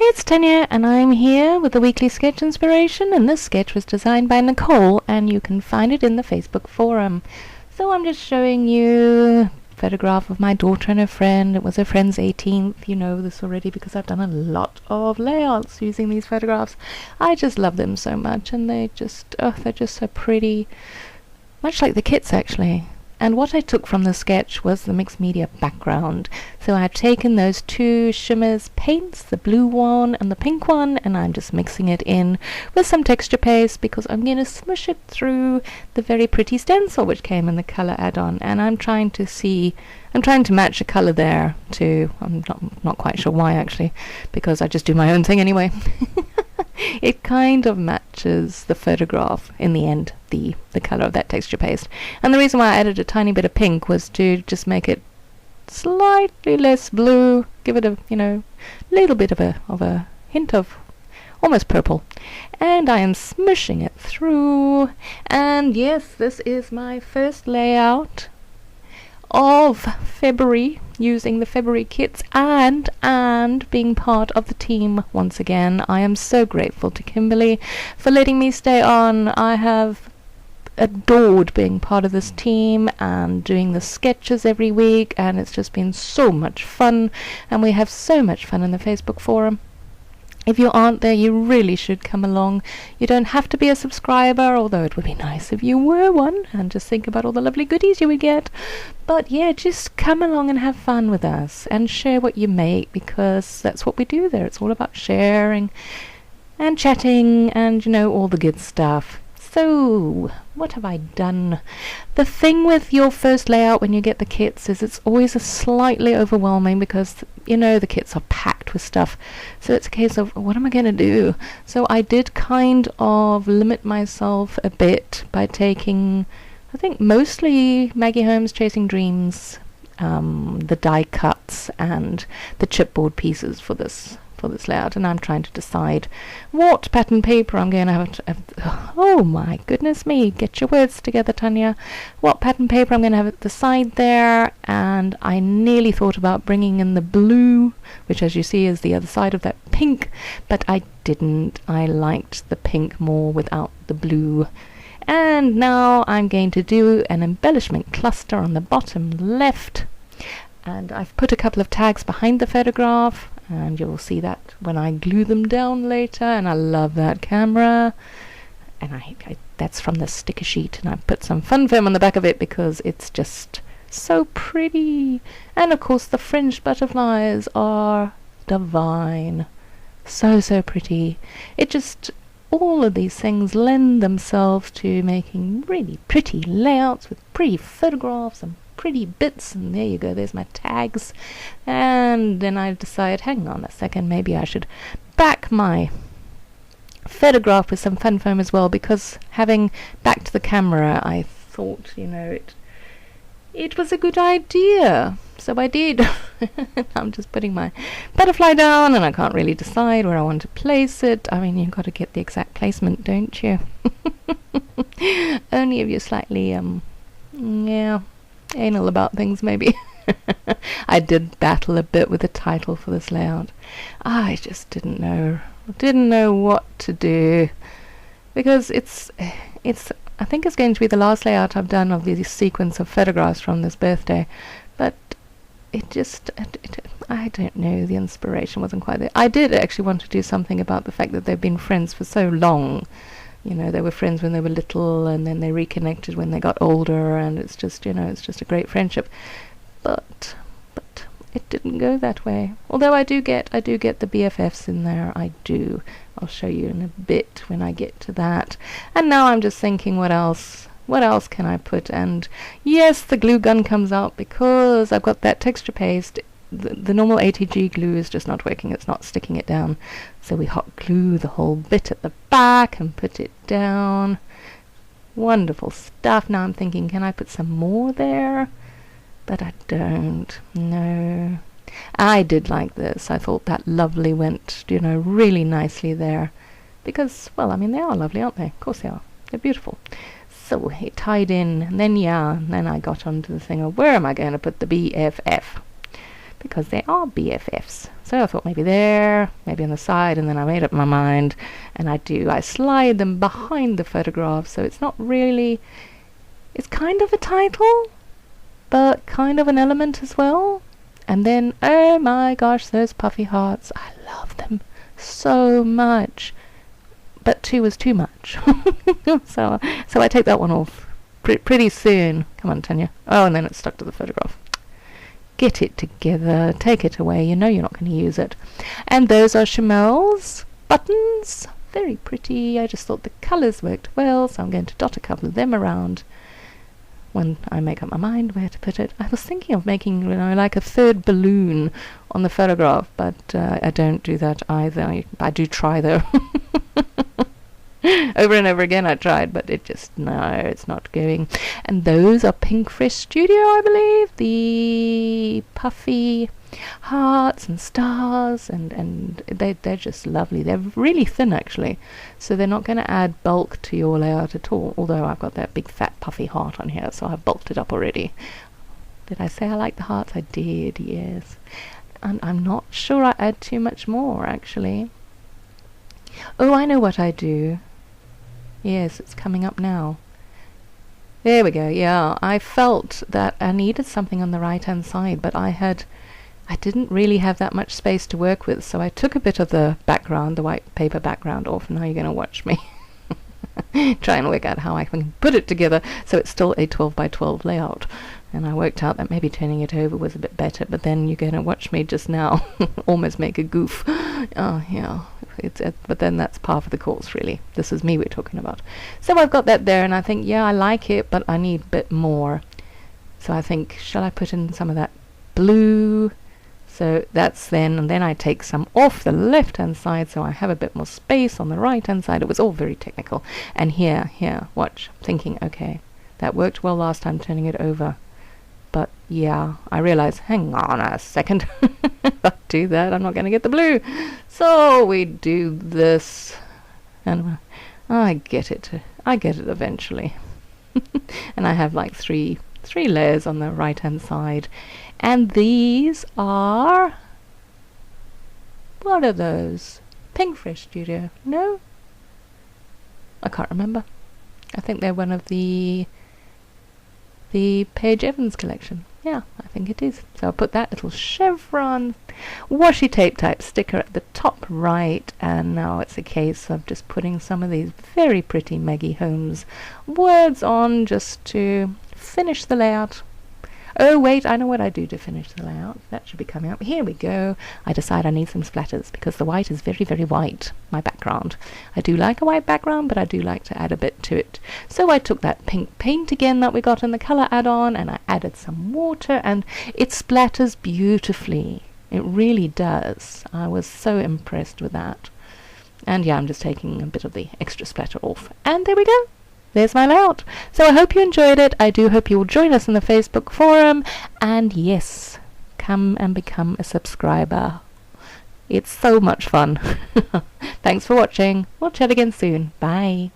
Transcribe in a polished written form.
It's Tanya, and I'm here with the weekly sketch inspiration, and this sketch was designed by Nicole, and you can find it in the Facebook forum. So I'm just showing you a photograph of my daughter and her friend. It was her friend's 18th. You know this already because I've done a lot of layouts using these photographs. I just love them so much, and they're just so pretty, much like the kits actually. And what I took from the sketch was the mixed media background. So I've taken those two Shimmers paints, the blue one and the pink one, and I'm just mixing it in with some texture paste because I'm going to smush it through the very pretty stencil which came in the color add-on. And I'm trying to match a color there too. I'm not quite sure why actually, because I just do my own thing anyway. It kind of matches the photograph in the end, the color of that texture paste. And the reason why I added a tiny bit of pink was to just make it slightly less blue, give it a little bit of a hint of almost purple. And I am smushing it through. And yes, this is my first layout of February, using the February kits and being part of the team once again. I am so grateful to Kimberly for letting me stay on. I have adored being part of this team and doing the sketches every week, and it's just been so much fun, and we have so much fun in the Facebook forum. If you aren't there, you really should come along. You don't have to be a subscriber, although it would be nice if you were one, and just think about all the lovely goodies you would get. But yeah, just come along and have fun with us and share what you make, because that's what we do there. It's all about sharing and chatting and, all the good stuff. So, what have I done? The thing with your first layout when you get the kits is it's always a slightly overwhelming because, the kits are packed with stuff. So it's a case of, what am I going to do? So I did kind of limit myself a bit by taking, I think, mostly Maggie Holmes Chasing Dreams, the die cuts and the chipboard pieces for this layout, and I'm trying to decide what pattern paper I'm going to have oh my goodness me, get your words together, Tanya. What pattern paper I'm going to have at the side there, and I nearly thought about bringing in the blue, which as you see is the other side of that pink, but I didn't. I liked the pink more without the blue. And now I'm going to do an embellishment cluster on the bottom left, and I've put a couple of tags behind the photograph, and you'll see that when I glue them down later. And I love that camera, and I that's from the sticker sheet, and I put some fun film on the back of it because it's just so pretty. And of course the fringed butterflies are divine, so pretty. It just, all of these things lend themselves to making really pretty layouts with pretty photographs and pretty bits. And there you go, there's my tags. And then I decided, hang on a second, maybe I should back my photograph with some fun foam as well, because having backed the camera, I thought, it was a good idea. So I did. I'm just putting my butterfly down, and I can't really decide where I want to place it. I mean, you've got to get the exact placement, don't you? Only if you're slightly anal about things, maybe. I did battle a bit with the title for this layout. I just didn't know what to do, because it's I think it's going to be the last layout I've done of this sequence of photographs from this birthday, but I don't know, the inspiration wasn't quite there. I did actually want to do something about the fact that they've been friends for so long. They were friends when they were little, and then they reconnected when they got older, and it's just a great friendship. But it didn't go that way. Although I do get the BFFs in there. I do. I'll show you in a bit when I get to that. And now I'm just thinking, what else can I put? And yes, the glue gun comes out because I've got that texture paste. The normal ATG glue is just not working. It's not sticking it down. So we hot glue the whole bit at the back and put it down. Wonderful stuff. Now I'm thinking, can I put some more there? But I don't. No. I did like this. I thought that lovely went, really nicely there. Because, well, I mean, they are lovely, aren't they? Of course they are. They're beautiful. So it tied in, and then I got onto the thing of, where am I going to put the BFF? because they are BFFs. So I thought maybe there, maybe on the side, and then I made up my mind, and I slide them behind the photograph, so it's not really, it's kind of a title, but kind of an element as well. And then, oh my gosh, those puffy hearts, I love them so much, but 2 was too much. so I take that one off pretty soon. Come on, Tanya. Oh, and then it's stuck to the photograph. Get it together, take it away, you know you're not going to use it. And those are Chamelle's buttons, very pretty. I just thought the colours worked well, so I'm going to dot a couple of them around when I make up my mind where to put it. I was thinking of making, like a third balloon on the photograph, but I don't do that either. I do try though. Over and over again I tried, but no, it's not going. And those are Pinkfresh Studio, I believe. The puffy hearts and stars, and they're just lovely. They're really thin actually, so they're not going to add bulk to your layout at all, although I've got that big fat puffy heart on here, so I've bulked it up already. Did I say I like the hearts? I did, yes. And I'm not sure I add too much more actually. Oh, I know what I do. Yes, it's coming up now. There we go. Yeah, I felt that I needed something on the right hand side, but I didn't really have that much space to work with, so I took a bit of the background, the white paper background off. Now you're going to watch me try and work out how I can put it together so it's still a 12 by 12 layout. And I worked out that maybe turning it over was a bit better, but then you're going to watch me just now almost make a goof. Oh, yeah. But then that's part of the course, really. This is me we're talking about. So I've got that there, and I think, yeah, I like it, but I need a bit more. So I think, shall I put in some of that blue? So that's then, and then I take some off the left-hand side, so I have a bit more space on the right-hand side. It was all very technical. And here, watch. Thinking, okay, that worked well last time, turning it over. But yeah, I realized, hang on a second, if I do that, I'm not going to get the blue. So we do this, and I get it eventually. And I have like three layers on the right hand side, and these are, what are those? Pinkfresh Studio? No, I can't remember. I think they're one of the Paige Evans collection. Yeah, I think it is. So I'll put that little chevron washi tape type sticker at the top right, and now it's a case of just putting some of these very pretty Maggie Holmes words on just to finish the layout. Oh wait, I know what I do to finish the layout. That should be coming up. Here we go. I decide I need some splatters because the white is very, very white, my background. I do like a white background, but I do like to add a bit to it. So I took that pink paint again that we got in the color add-on, and I added some water, and it splatters beautifully. It really does. I was so impressed with that. And yeah, I'm just taking a bit of the extra splatter off. And there we go. There's my layout. So I hope you enjoyed it. I do hope you will join us in the Facebook forum. And yes, come and become a subscriber. It's so much fun. Thanks for watching. We'll chat again soon. Bye.